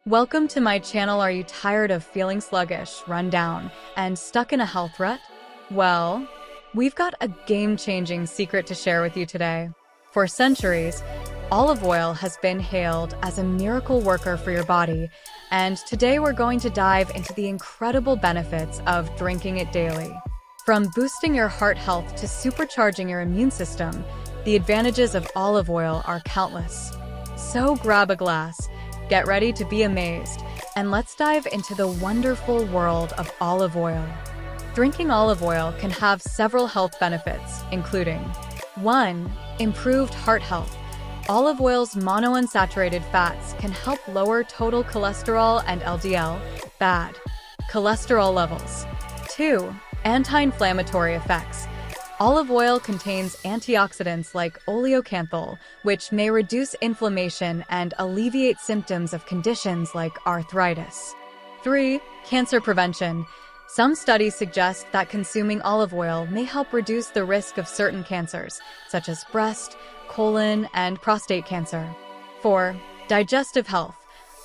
Welcome to my channel. Are you tired of feeling sluggish, run down, and stuck in a health rut? Well, we've got a game-changing secret to share with you today. For centuries, olive oil has been hailed as a miracle worker for your body, and today we're going to dive into the incredible benefits of drinking it daily. From boosting your heart health to supercharging your immune system, the advantages of olive oil are countless. So grab a glass, get ready to be amazed, and let's dive into the wonderful world of olive oil. Drinking olive oil can have several health benefits, including 1. Improved heart health. Olive oil's monounsaturated fats can help lower total cholesterol and LDL, bad cholesterol levels. 2. Anti-inflammatory effects. Olive oil contains antioxidants like oleocanthal, which may reduce inflammation and alleviate symptoms of conditions like arthritis. 3. Cancer prevention. Some studies suggest that consuming olive oil may help reduce the risk of certain cancers, such as breast, colon, and prostate cancer. 4. Digestive health.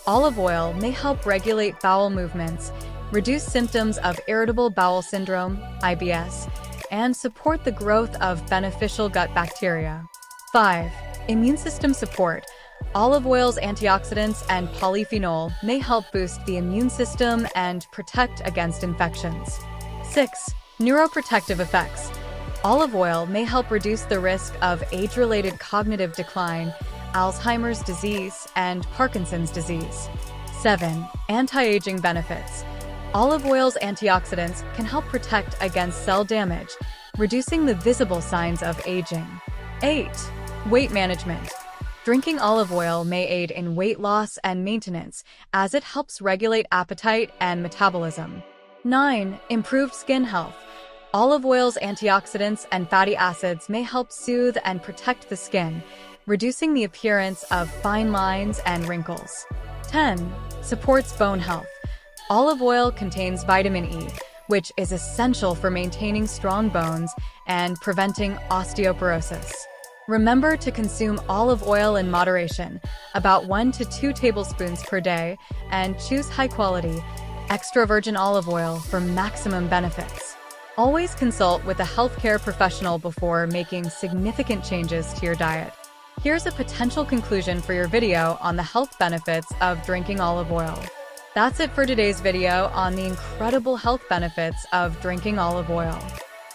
Olive oil may help regulate bowel movements, reduce symptoms of irritable bowel syndrome, IBS, and support the growth of beneficial gut bacteria. 5. Immune system support. Olive oil's antioxidants and polyphenol may help boost the immune system and protect against infections. 6. Neuroprotective effects. Olive oil may help reduce the risk of age-related cognitive decline, Alzheimer's disease, and Parkinson's disease. 7. Anti-aging benefits. Olive oil's antioxidants can help protect against cell damage, reducing the visible signs of aging. 8. Weight management. Drinking olive oil may aid in weight loss and maintenance, as it helps regulate appetite and metabolism. 9. Improved skin health. Olive oil's antioxidants and fatty acids may help soothe and protect the skin, reducing the appearance of fine lines and wrinkles. 10. Supports bone health. Olive oil contains vitamin E, which is essential for maintaining strong bones and preventing osteoporosis. Remember to consume olive oil in moderation, about 1 to 2 tablespoons per day, and choose high-quality, extra virgin olive oil for maximum benefits. Always consult with a healthcare professional before making significant changes to your diet. Here's a potential conclusion for your video on the health benefits of drinking olive oil. That's it for today's video on the incredible health benefits of drinking olive oil.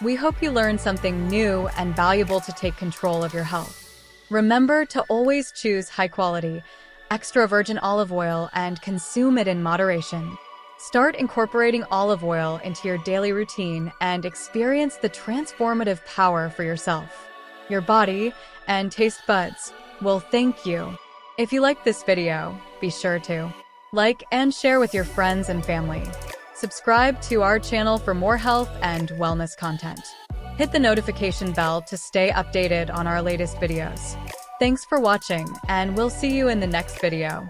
We hope you learned something new and valuable to take control of your health. Remember to always choose high-quality, extra virgin olive oil and consume it in moderation. Start incorporating olive oil into your daily routine and experience the transformative power for yourself. Your body and taste buds will thank you. If you liked this video, be sure to like and share with your friends and family. Subscribe to our channel for more health and wellness content. Hit the notification bell to stay updated on our latest videos. Thanks for watching, and we'll see you in the next video.